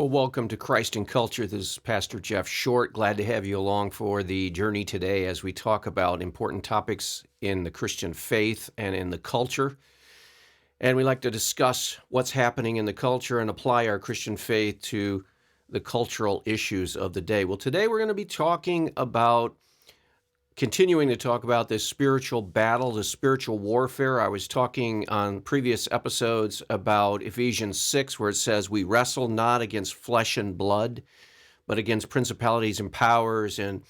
Well, welcome to Christ and Culture. This is Pastor Jeff Short. Glad to have you along for the journey today as we talk about important topics in the Christian faith and in the culture. And we like to discuss what's happening in the culture and apply our Christian faith to the cultural issues of the day. Well, today we're going to be continuing to talk about this spiritual battle, the spiritual warfare. I was talking on previous episodes about Ephesians 6, where it says, we wrestle not against flesh and blood, but against principalities and powers and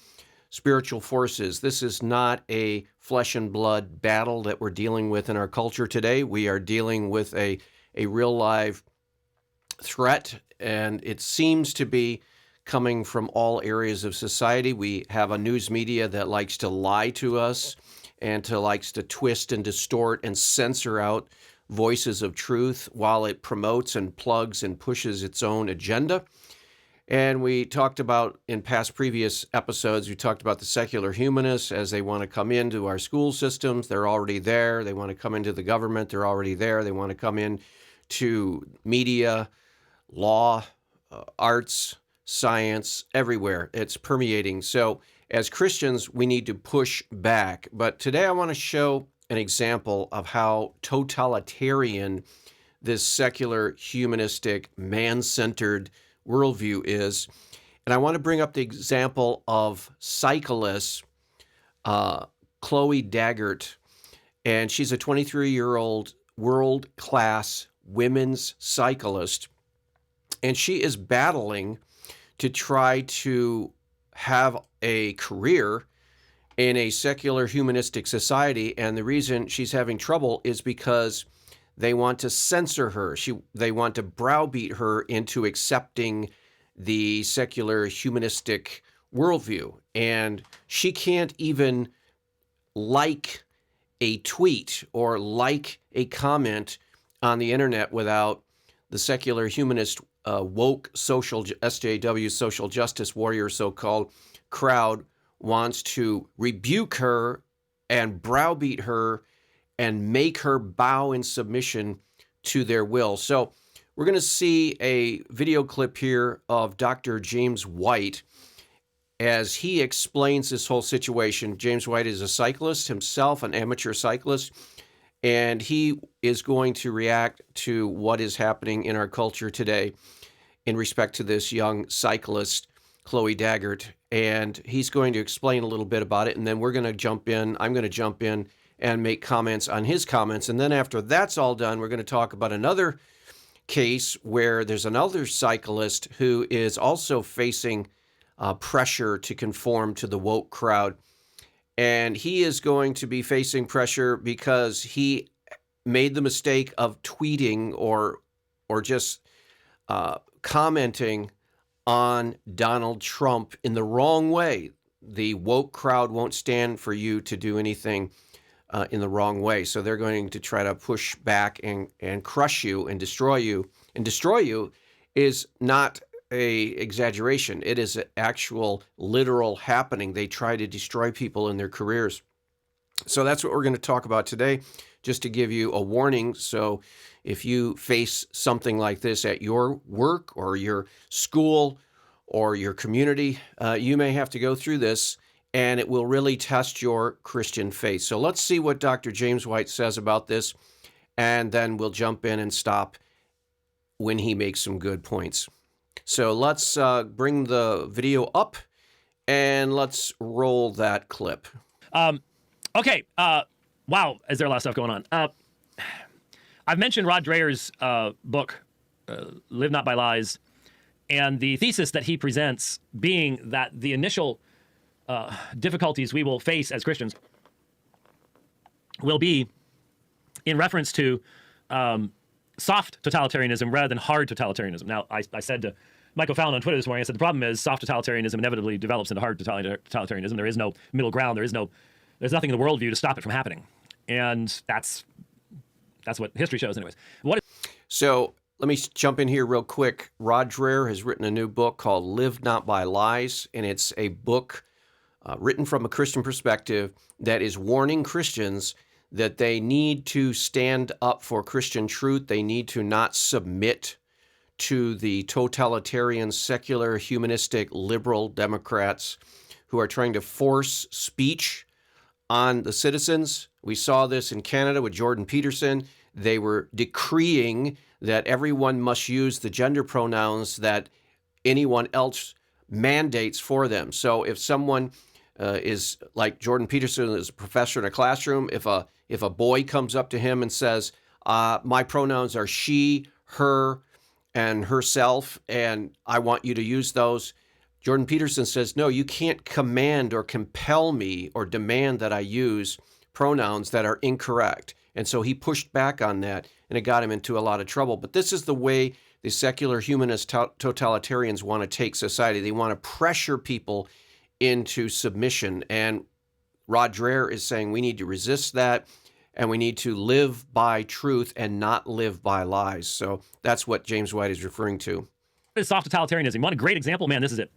spiritual forces. This is not a flesh and blood battle that we're dealing with in our culture today. We are dealing with a real live threat, and it seems to be coming from all areas of society. We have a news media that likes to lie to us and likes to twist and distort and censor out voices of truth while it promotes and plugs and pushes its own agenda. And we talked about, in previous episodes, we talked about the secular humanists as they want to come into our school systems. They're already there. They want to come into the government. They're already there. They want to come in to media, law, arts, science, everywhere. It's permeating. So as Christians, we need to push back. But today I want to show an example of how totalitarian this secular, humanistic, man-centered worldview is. And I want to bring up the example of Cyclists, Chloe Daggert. And she's a 23-year-old world-class women's cyclist. And she is battling to try to have a career in a secular humanistic society. And the reason she's having trouble is because they want to censor her. They want to browbeat her into accepting the secular humanistic worldview. And she can't even like a tweet or like a comment on the internet without the secular humanist woke social SJW social justice warrior so-called crowd wants to rebuke her and browbeat her and make her bow in submission to their will. So we're going to see a video clip here of Dr. James White as he explains this whole situation. James White is a cyclist himself, an amateur cyclist, and he is going to react to what is happening in our culture today in respect to this young cyclist, Chloe Daggert. And he's going to explain a little bit about it, and then we're going to jump in. I'm going to jump in and make comments on his comments. And then after that's all done, we're going to talk about another case where there's another cyclist who is also facing pressure to conform to the woke crowd. And he is going to be facing pressure because he made the mistake of tweeting or just commenting on Donald Trump in the wrong way. The woke crowd won't stand for you to do anything in the wrong way. So they're going to try to push back and crush you and destroy you. And destroy you is not a exaggeration. It is an actual literal happening. They try to destroy people in their careers. So that's what we're going to talk about today, just to give you a warning. So if you face something like this at your work or your school or your community, you may have to go through this, and it will really test your Christian faith. So let's see what Dr. James White says about this, and then we'll jump in and stop when he makes some good points. So let's bring the video up, and let's roll that clip. Okay. Wow. Is there a lot of stuff going on? I've mentioned Rod Dreher's book, Live Not by Lies, and the thesis that he presents being that the initial difficulties we will face as Christians will be in reference to soft totalitarianism rather than hard totalitarianism. Now, I said to Michael Fallon on Twitter this morning, I said the problem is soft totalitarianism inevitably develops into hard totalitarianism. There is no middle ground. There's nothing in the worldview to stop it from happening. And that's what history shows anyways. So let me jump in here real quick. Rod Dreher has written a new book called Live Not by Lies, and it's a book written from a Christian perspective that is warning Christians that they need to stand up for Christian truth. They need to not submit to the totalitarian, secular, humanistic, liberal Democrats who are trying to force speech on the citizens. We saw this in Canada with Jordan Peterson. They were decreeing that everyone must use the gender pronouns that anyone else mandates for them. So if someone is like Jordan Peterson is a professor in a classroom, if a boy comes up to him and says, my pronouns are she, her, and herself, and I want you to use those, Jordan Peterson says, no, you can't command or compel me or demand that I use pronouns that are incorrect. And so he pushed back on that, and it got him into a lot of trouble. But this is the way the secular humanist totalitarians want to take society. They want to pressure people into submission. And Rod Dreher is saying we need to resist that, and we need to live by truth and not live by lies. So that's what James White is referring to. It's soft totalitarianism. What a great example, man. This is it.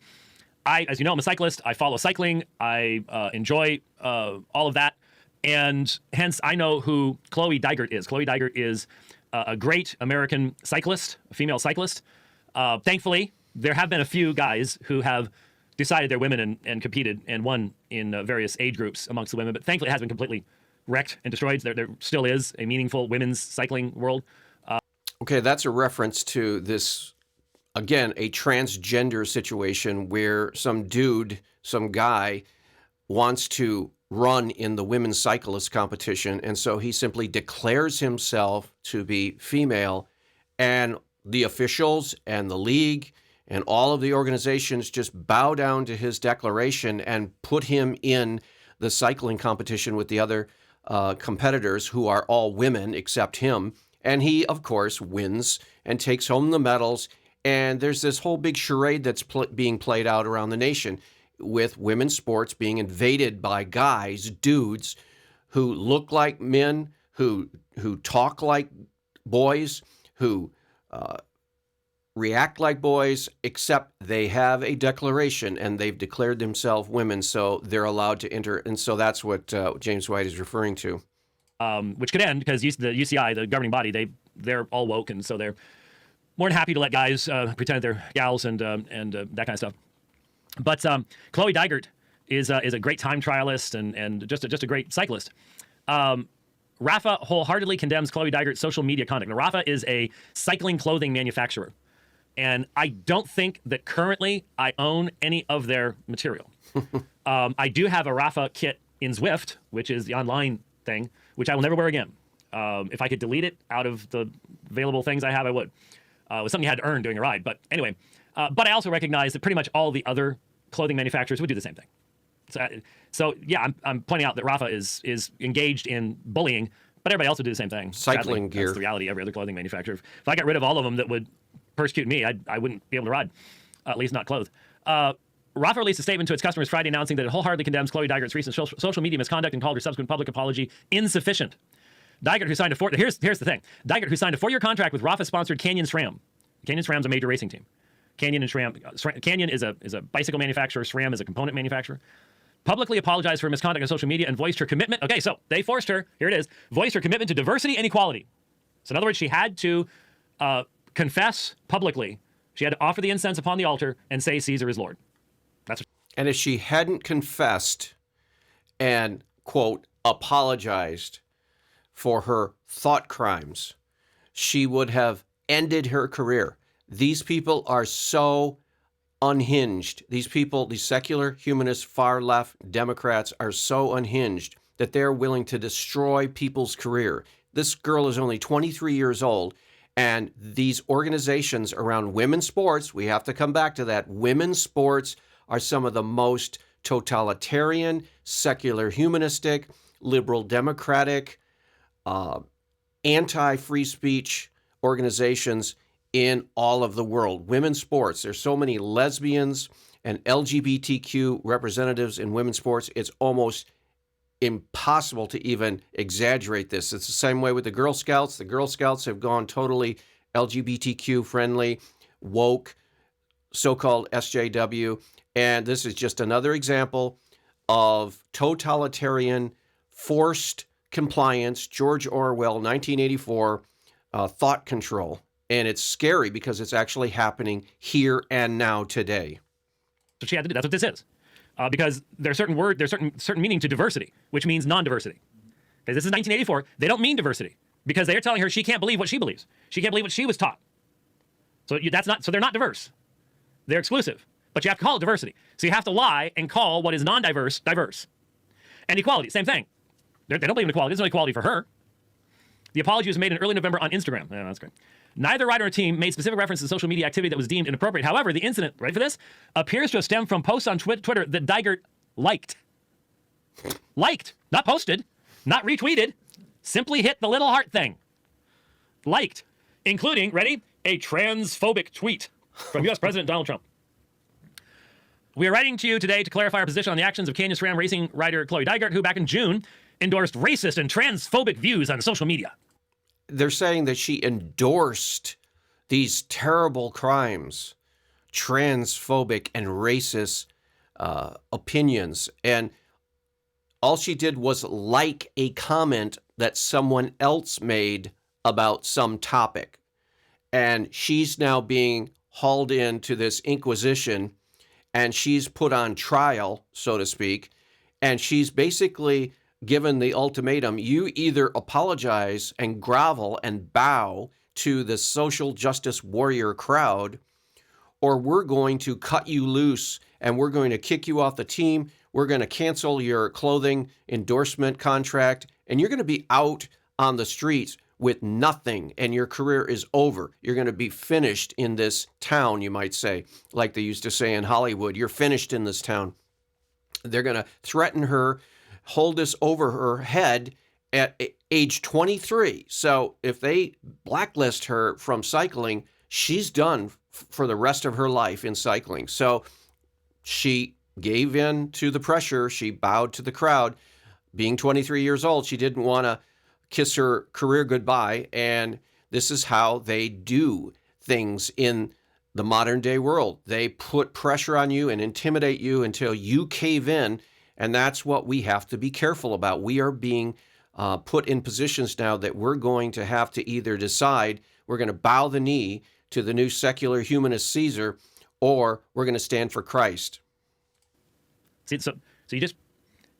As you know, I'm a cyclist. I follow cycling. I enjoy all of that. And hence, I know who Chloe Dygert is. Chloe Dygert is a great American cyclist, a female cyclist. Thankfully, there have been a few guys who have decided they're women and competed and won in various age groups amongst the women. But thankfully, it has been completely wrecked and destroyed. There still is a meaningful women's cycling world. Okay, that's a reference to this, again, a transgender situation where some dude, some guy, wants to run in the women's cyclist competition, and so he simply declares himself to be female, and the officials and the league and all of the organizations just bow down to his declaration and put him in the cycling competition with the other competitors who are all women except him. And he, of course, wins and takes home the medals. And there's this whole big charade that's being played out around the nation with women's sports being invaded by guys, dudes, who look like men, who talk like boys, who react like boys, except they have a declaration and they've declared themselves women, so they're allowed to enter. And so that's what James White is referring to. Which could end because the UCI, the governing body, they're all woke, and so they're more than happy to let guys pretend they're gals and that kind of stuff. But Chloe Dygert is a great time trialist and just a great cyclist. Rafa wholeheartedly condemns Chloe Dygert's social media conduct. Now, Rafa is a cycling clothing manufacturer, and I don't think that currently I own any of their material. I do have a Rafa kit in Zwift, which is the online thing, which I will never wear again. If I could delete it out of the available things I have, I would. It was something you had to earn during a ride. But anyway, but I also recognize that pretty much all the other clothing manufacturers would do the same thing. So yeah, I'm pointing out that Rafa is engaged in bullying, but everybody else would do the same thing. Cycling gear. That's the reality of every other clothing manufacturer. If I got rid of all of them that would persecute me, I wouldn't be able to ride, at least not clothed. Rafa released a statement to its customers Friday announcing that it wholeheartedly condemns Chloe Dygert's recent social media misconduct and called her subsequent public apology insufficient. Dygert, who signed here's the thing. Dygert, who signed a 4-year contract with Rafa-sponsored Canyon SRAM. Canyon SRAM's a major racing team. Canyon and SRAM. Canyon is a bicycle manufacturer. SRAM is a component manufacturer. Publicly apologized for her misconduct on social media and voiced her commitment. Okay, so they forced her. Here it is. Voiced her commitment to diversity and equality. So in other words, she had to confess publicly. She had to offer the incense upon the altar and say Caesar is Lord. That's. And if she hadn't confessed and, quote, apologized for her thought crimes, she would have ended her career. These people are so unhinged. These people, these secular, humanist, far-left Democrats are so unhinged that they're willing to destroy people's career. This girl is only 23 years old, and these organizations around women's sports, we have to come back to that, women's sports are some of the most totalitarian, secular, humanistic, liberal, democratic, anti-free speech organizations in all of the world. Women's sports, there's so many lesbians and LGBTQ representatives in women's sports, it's almost impossible to even exaggerate this. It's the same way with the Girl Scouts. The Girl Scouts have gone totally LGBTQ friendly, woke, so-called SJW. And this is just another example of totalitarian, forced compliance, George Orwell, 1984, thought control. And it's scary because it's actually happening here and now today. So she had to do. That's what this is, because there's certain meaning to diversity, which means non-diversity. Okay, this is 1984. They don't mean diversity because they're telling her she can't believe what she believes. She can't believe what she was taught. So that's not. So they're not diverse. They're exclusive. But you have to call it diversity. So you have to lie and call what is non-diverse diverse. And equality, same thing. They don't believe in equality. There's no equality for her. The apology was made in early November on Instagram. Yeah, that's great. Neither rider or team made specific reference to social media activity that was deemed inappropriate. However, the incident, ready for this, appears to have stemmed from posts on Twitter that Dygert liked. Liked, not posted, not retweeted, simply hit the little heart thing. Liked, including, ready, a transphobic tweet from U.S. President Donald Trump. We are writing to you today to clarify our position on the actions of Canyon SRAM racing rider Chloe Dygert, who back in June endorsed racist and transphobic views on social media. They're saying that she endorsed these terrible crimes, transphobic and racist opinions. And all she did was like a comment that someone else made about some topic. And she's now being hauled into this inquisition, and she's put on trial, so to speak. And she's basically given the ultimatum: you either apologize and grovel and bow to the social justice warrior crowd, or we're going to cut you loose and we're going to kick you off the team. We're going to cancel your clothing endorsement contract, and you're going to be out on the streets with nothing, and your career is over. You're going to be finished in this town, you might say, like they used to say in Hollywood. You're finished in this town. They're going to threaten her, hold this over her head at age 23. So if they blacklist her from cycling, she's done for the rest of her life in cycling. So she gave in to the pressure. She bowed to the crowd. Being 23 years old, she didn't want to kiss her career goodbye. And this is how they do things in the modern day world. They put pressure on you and intimidate you until you cave in. And that's what we have to be careful about. We are being put in positions now that we're going to have to either decide we're going to bow the knee to the new secular humanist Caesar, or we're going to stand for Christ. See, so you just,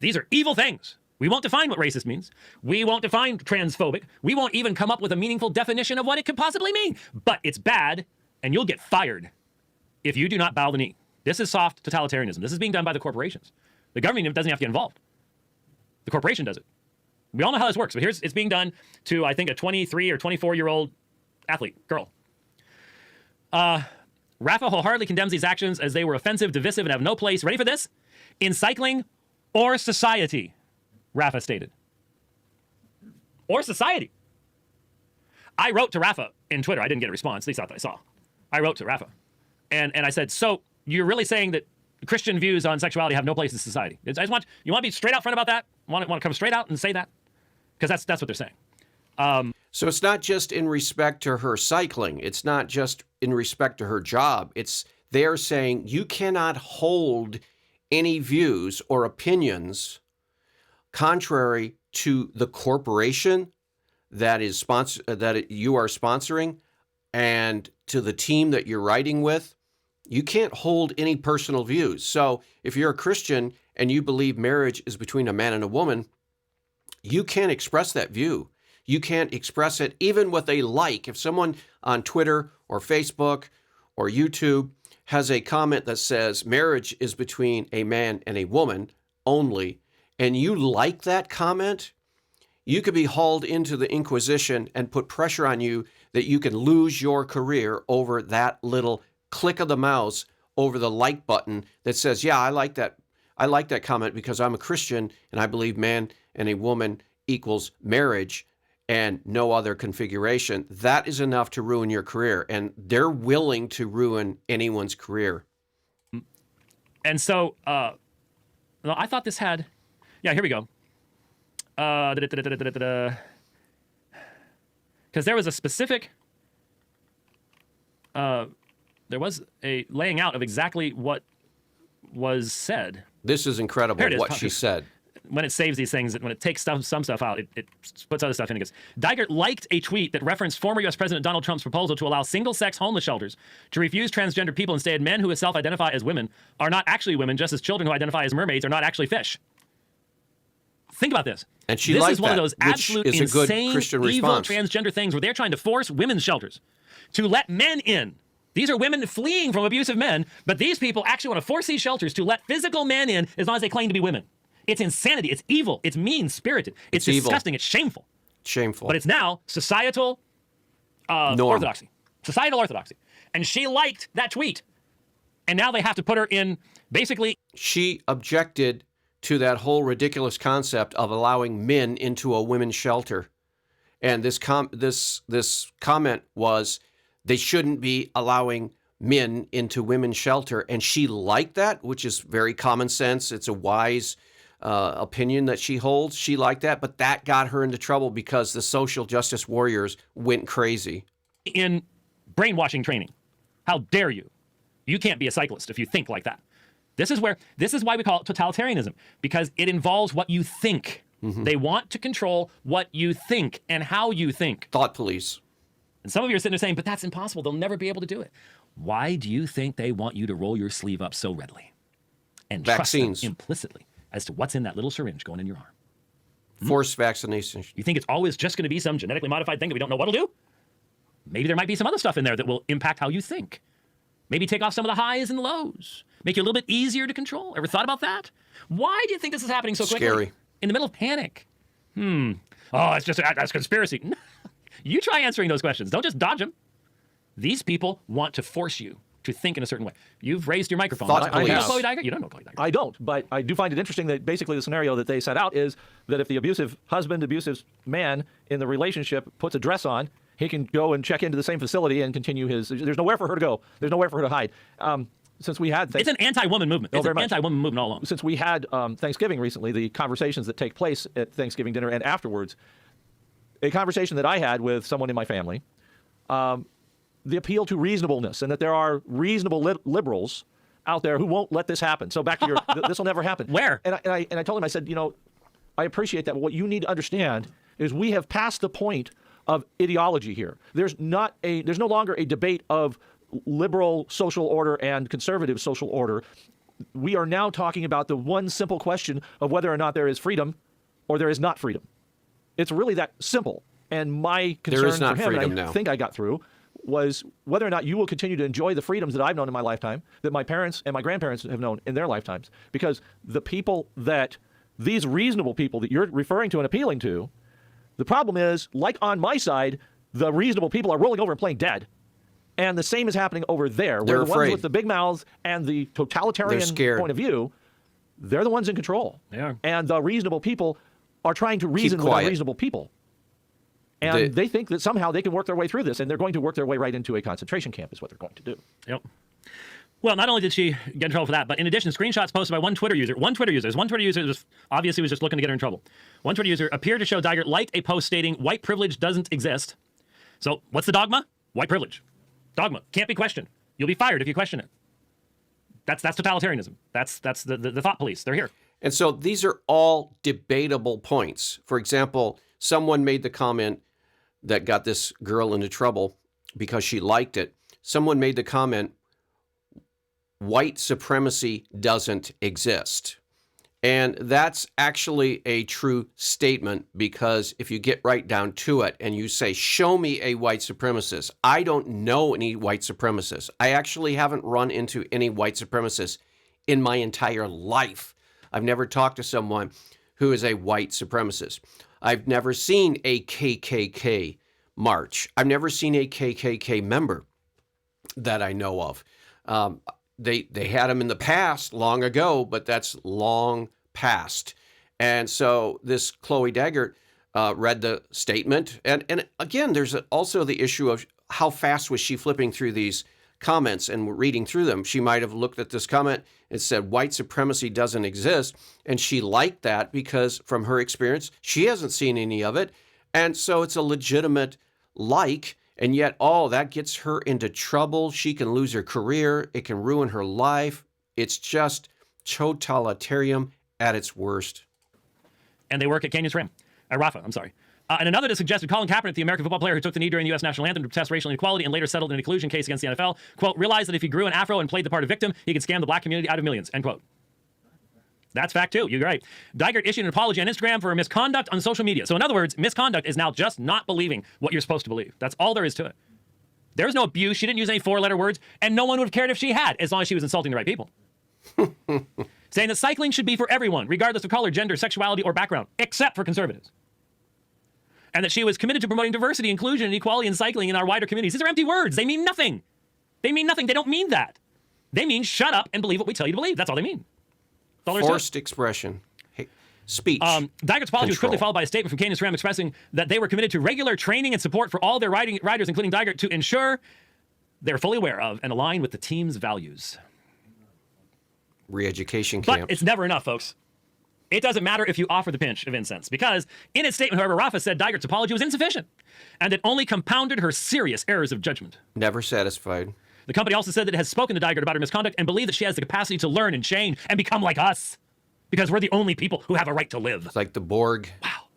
these are evil things. We won't define what racist means. We won't define transphobic. We won't even come up with a meaningful definition of what it could possibly mean. But it's bad, and you'll get fired if you do not bow the knee. This is soft totalitarianism. This is being done by the corporations. The government doesn't have to get involved. The corporation does it. We all know how this works, but it's being done to, I think, a 23 or 24-year-old athlete, girl. Rafa wholeheartedly condemns these actions as they were offensive, divisive, and have no place, ready for this, in cycling or society, Rafa stated. Or society. I wrote to Rafa in Twitter. I didn't get a response, at least not that I saw. I wrote to Rafa. And I said, so you're really saying that Christian views on sexuality have no place in society? I just want you want to be straight out front about that? Want to come straight out and say that? Because that's what they're saying. So it's not just in respect to her cycling. It's not just in respect to her job. They're saying you cannot hold any views or opinions contrary to the corporation that is you are sponsoring and to the team that you're riding with. You can't hold any personal views. So if you're a Christian and you believe marriage is between a man and a woman, you can't express that view. You can't express it even with a like. If someone on Twitter or Facebook or YouTube has a comment that says marriage is between a man and a woman only, and you like that comment, you could be hauled into the Inquisition and put pressure on you that you can lose your career over that little click of the mouse over the like button that says, yeah, I like that comment because I'm a Christian and I believe man and a woman equals marriage and no other configuration. That is enough to ruin your career, and they're willing to ruin anyone's career. And so I thought this had, yeah, here we go. Because there was a specific, there was a laying out of exactly what was said. This is incredible, what she said. when it saves these things, when it takes some stuff out, it puts other stuff in. It goes, Dygert liked a tweet that referenced former U.S. President Donald Trump's proposal to allow single-sex homeless shelters to refuse transgender people and state men who self-identify as women are not actually women, just as children who identify as mermaids are not actually fish. Think about this. And she this liked is one that, of those which absolute is a good insane, Christian evil response. transgender things where they're trying to force women's shelters to let men in. These are women fleeing from abusive men, but these people actually want to force these shelters to let physical men in as long as they claim to be women. It's insanity. It's evil. It's mean-spirited. It's disgusting. Evil. It's shameful. Shameful. But it's now societal orthodoxy. Societal orthodoxy. And she liked that tweet. And now they have to put her in basically... She objected to that whole ridiculous concept of allowing men into a women's shelter. And this comment was they shouldn't be allowing men into women's shelter. And she liked that, which is very common sense. It's a wise opinion that she holds. She liked that, but that got her into trouble because the social justice warriors went crazy. In brainwashing training. How dare you? You can't be a cyclist if you think like that. This is why we call it totalitarianism, because it involves what you think. Mm-hmm. They want to control what you think and how you think. Thought police. And some of you are sitting there saying, but that's impossible. They'll never be able to do it. Why do you think they want you to roll your sleeve up so readily and Vaccines. trust them implicitly as to what's in that little syringe going in your arm? Forced vaccinations. You think it's always just going to be some genetically modified thing that we don't know what'll do? Maybe there might be some other stuff in there that will impact how you think. Maybe take off some of the highs and the lows. Make you a little bit easier to control. Ever thought about that? Why do you think this is happening so quickly? Scary. In the middle of panic. Oh, that's conspiracy. You try answering those questions. Don't just dodge them. These people want to force you to think in a certain way. You've raised your microphone. Thought Do you know police. Chloe Dygert? You don't know Chloe Dygert. I don't, but I do find it interesting that basically the scenario that they set out is that if the abusive husband, abusive man in the relationship puts a dress on, he can go and check into the same facility and continue his... There's nowhere for her to go. There's nowhere for her to hide. Since we had... It's an anti-woman movement. It's an anti-woman movement all along. Since we had Thanksgiving recently, the conversations that take place at Thanksgiving dinner and afterwards, a conversation that I had with someone in my family, the appeal to reasonableness and that there are reasonable liberals out there who won't let this happen. So back to your... this will never happen. Where? And I told him, I said, I appreciate that, but what you need to understand is we have passed the point of ideology here. There's no longer a debate of liberal social order and conservative social order. We are now talking about the one simple question of whether or not there is freedom or there is not freedom. It's really that simple. And my concern for him, and I think I got through, was whether or not you will continue to enjoy the freedoms that I've known in my lifetime, that my parents and my grandparents have known in their lifetimes. Because the people these reasonable people that you're referring to and appealing to, the problem is, like on my side, the reasonable people are rolling over and playing dead. And the same is happening over there. They're where the afraid. ones with the big mouths and the totalitarian point of view, they're the ones in control. They are. And the reasonable people are trying to reason with unreasonable people. And they think that somehow they can work their way through this, and they're going to work their way right into a concentration camp is what they're going to do. Yep. Well, not only did she get in trouble for that, but in addition, screenshots posted by one Twitter user obviously was just looking to get her in trouble. One Twitter user appeared to show Dygert liked a post stating white privilege doesn't exist. So what's the dogma? White privilege. Dogma. Can't be questioned. You'll be fired if you question it. That's totalitarianism. That's the thought police. They're here. And so these are all debatable points. For example, someone made the comment that got this girl into trouble because she liked it. Someone made the comment, white supremacy doesn't exist. And that's actually a true statement, because if you get right down to it and you say, show me a white supremacist, I don't know any white supremacists. I actually haven't run into any white supremacists in my entire life. I've never talked to someone who is a white supremacist. I've never seen a KKK march. I've never seen a KKK member that I know of. They had them in the past long ago, but that's long past. And so this Chloe Dygert read the statement. And again, there's also the issue of how fast was she flipping through these comments and reading through them. She might have looked at this comment and said, white supremacy doesn't exist. And she liked that because from her experience, she hasn't seen any of it. And so it's a legitimate like. And yet, that gets her into trouble. She can lose her career. It can ruin her life. It's just totalitarian at its worst. and they work at Canyon SRAM. Rafa, I'm sorry. And another that suggested Colin Kaepernick, the American football player who took the knee during the U.S. national anthem to protest racial inequality and later settled in a collusion case against the NFL, quote, realized that if he grew an afro and played the part of victim, he could scam the black community out of millions, end quote. That's fact, too. You're right. Dygert issued an apology on Instagram for misconduct on social media. So, in other words, misconduct is now just not believing what you're supposed to believe. That's all there is to it. There's no abuse. She didn't use any four-letter words, and no one would have cared if she had, as long as she was insulting the right people. Saying that cycling should be for everyone, regardless of color, gender, sexuality, or background, except for conservatives. And that she was committed to promoting diversity, inclusion, and equality in cycling in our wider communities. These are empty words. They mean nothing. They mean nothing. They don't mean that. They mean shut up and believe what we tell you to believe. That's all they mean. That's all there is to it. Forced expression. Hey, speech. Dygert's apology was quickly Control. followed by a statement from Canyon SRAM expressing that they were committed to regular training and support for all their riders, including Dygert, to ensure they're fully aware of and aligned with the team's values. Re-education But camp. it's never enough, folks. It doesn't matter if you offer the pinch of incense, because in its statement, however, Rafa said Dygert's apology was insufficient, and it only compounded her serious errors of judgment. Never satisfied. The company also said that it has spoken to Dygert about her misconduct and believe that she has the capacity to learn and change and become like us, because we're the only people who have a right to live. It's like the Borg. Wow.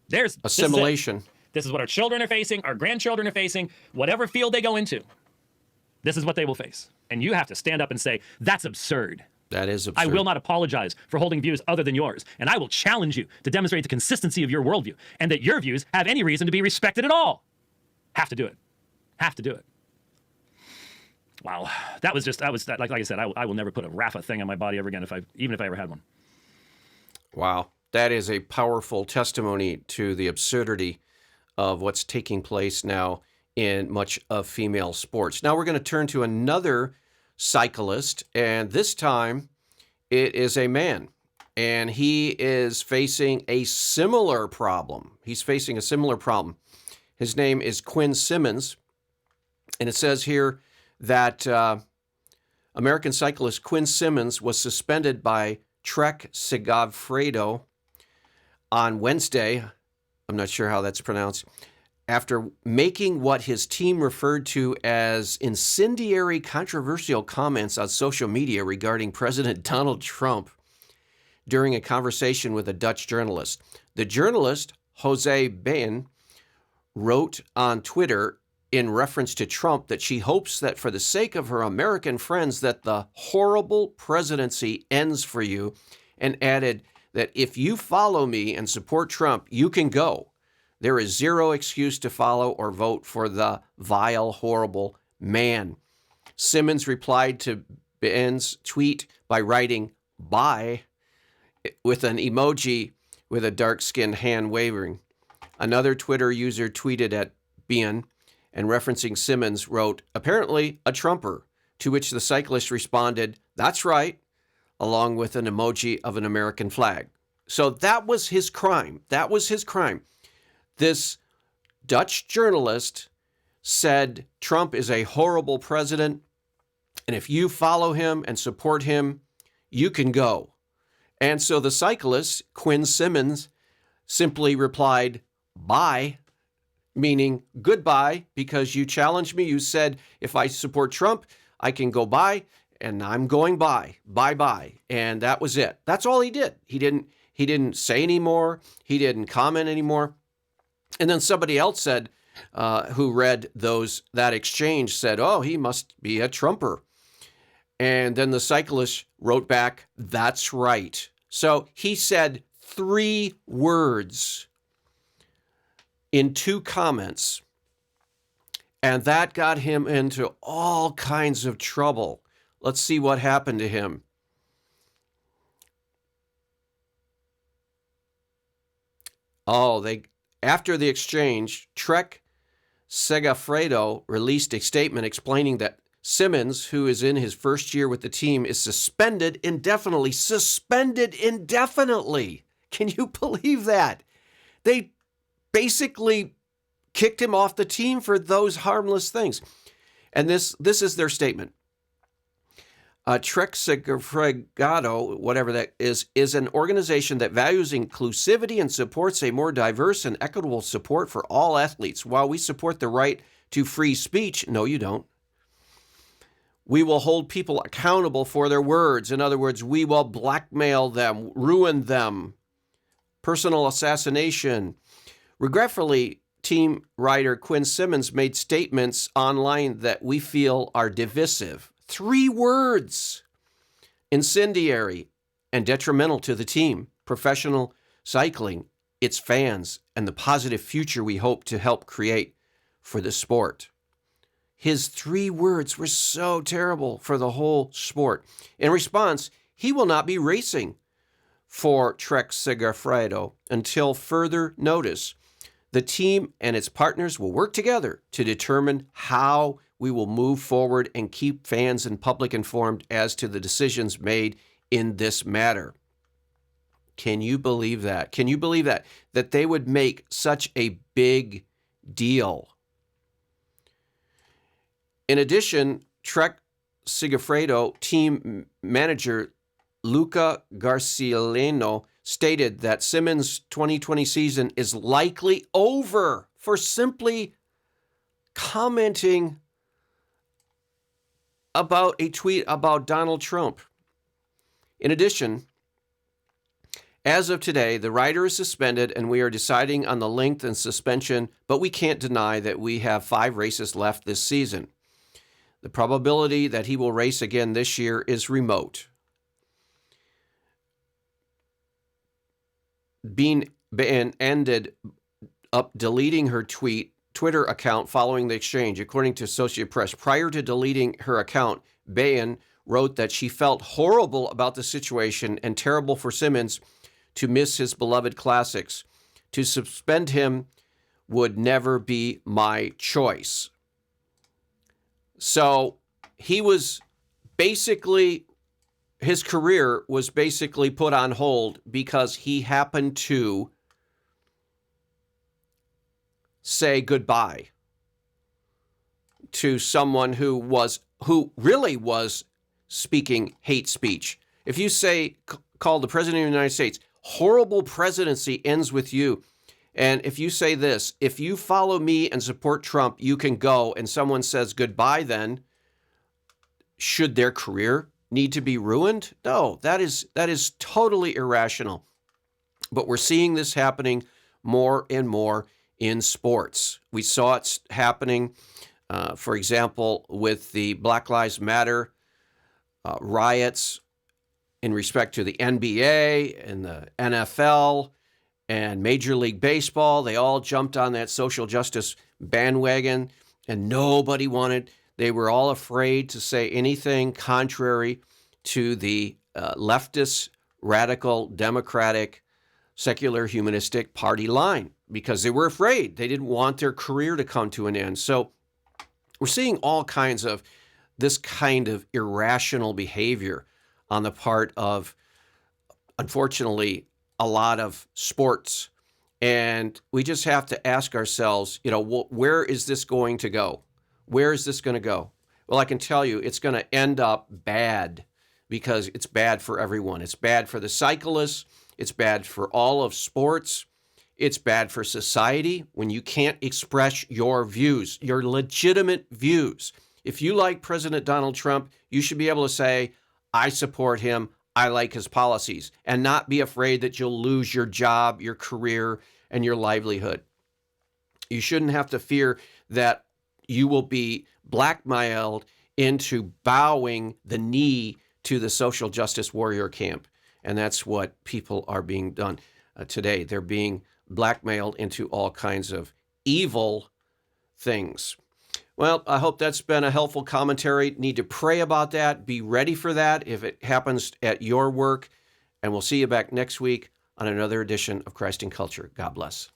There's Assimilation. This is what our children are facing, our grandchildren are facing, whatever field they go into. This is what they will face. And you have to stand up and say, that's absurd. That is absurd. I will not apologize for holding views other than yours. And I will challenge you to demonstrate the consistency of your worldview and that your views have any reason to be respected at all. Have to do it. Have to do it. Wow. That was like I said, I will never put a Rafa thing on my body ever again, even if I ever had one. Wow. That is a powerful testimony to the absurdity of what's taking place now in much of female sports. Now we're going to turn to another cyclist, and this time it is a man, and he is facing a similar problem. He's facing a similar problem. His name is Quinn Simmons, and it says here that American cyclist Quinn Simmons was suspended by Trek Segafredo on Wednesday. I'm not sure how that's pronounced. After making what his team referred to as incendiary, controversial comments on social media regarding President Donald Trump during a conversation with a Dutch journalist. The journalist, Jose Bain, wrote on Twitter in reference to Trump that she hopes that for the sake of her American friends that the horrible presidency ends for you, and added that if you follow me and support Trump, you can go. There is zero excuse to follow or vote for the vile, horrible man. Simmons replied to Ben's tweet by writing, bye, with an emoji with a dark-skinned hand waving. Another Twitter user tweeted at Ben and referencing Simmons wrote, apparently a Trumper, to which the cyclist responded, that's right, along with an emoji of an American flag. So that was his crime. That was his crime. This Dutch journalist said Trump is a horrible president, and if you follow him and support him, you can go. And so the cyclist, Quinn Simmons, simply replied, bye, meaning goodbye, because you challenged me. You said, if I support Trump, I can go by, and I'm going by. Bye-bye. And that was it. That's all he did. He didn't say any more. He didn't comment anymore. And then somebody else said, who read that exchange, said, oh, he must be a Trumper. And then the cyclist wrote back, that's right. So he said 3 words in 2 comments, and that got him into all kinds of trouble. Let's see what happened to him. After the exchange, Trek Segafredo released a statement explaining that Simmons, who is in his first year with the team, is suspended indefinitely. Suspended indefinitely. Can you believe that? They basically kicked him off the team for those harmless things. And this is their statement. Trek Segafredo, whatever that is an organization that values inclusivity and supports a more diverse and equitable support for all athletes. While we support the right to free speech, no, you don't. We will hold people accountable for their words. In other words, we will blackmail them, ruin them, personal assassination. Regretfully, team writer Quinn Simmons made statements online that we feel are divisive. 3 words: incendiary and detrimental to the team, professional cycling, its fans, and the positive future we hope to help create for the sport. His 3 words were so terrible for the whole sport. In response, he will not be racing for Trek Segafredo until further notice. The team and its partners will work together to determine how we will move forward and keep fans and public informed as to the decisions made in this matter. Can you believe that? Can you believe that? That they would make such a big deal. In addition, Trek Segafredo team manager Luca Garcialeno stated that Simmons' 2020 season is likely over for simply commenting about a tweet about Donald Trump. In addition, as of today, the rider is suspended and we are deciding on the length and suspension, but we can't deny that we have 5 races left this season. The probability that he will race again this year is remote. Bean ended up deleting her Twitter account following the exchange, according to Associated Press. Prior to deleting her account, Bain wrote that she felt horrible about the situation and terrible for Simmons to miss his beloved classics. To suspend him would never be my choice. So he was basically, his career was basically put on hold because he happened to say goodbye to someone who really was speaking hate speech. If you call the President of the United States, horrible presidency ends with you. And if you say this, if you follow me and support Trump, you can go, and someone says goodbye, then should their career need to be ruined? No, that is totally irrational. But we're seeing this happening more and more in sports. We saw it happening, for example, with the Black Lives Matter riots in respect to the NBA and the NFL and Major League Baseball. They all jumped on that social justice bandwagon, and they were all afraid to say anything contrary to the leftist, radical, democratic, secular, humanistic party line because they were afraid. They didn't want their career to come to an end. So we're seeing all kinds of this kind of irrational behavior on the part of, unfortunately, a lot of sports. And we just have to ask ourselves, where is this going to go? Where is this going to go? Well, I can tell you it's going to end up bad because it's bad for everyone. It's bad for the cyclists. It's bad for all of sports. It's bad for society when you can't express your views, your legitimate views. If you like President Donald Trump, you should be able to say, I support him. I like his policies, and not be afraid that you'll lose your job, your career, and your livelihood. You shouldn't have to fear that you will be blackmailed into bowing the knee to the social justice warrior camp. And that's what people are being done today. They're being blackmailed into all kinds of evil things. Well, I hope that's been a helpful commentary. Need to pray about that. Be ready for that if it happens at your work. And we'll see you back next week on another edition of Christ in Culture. God bless.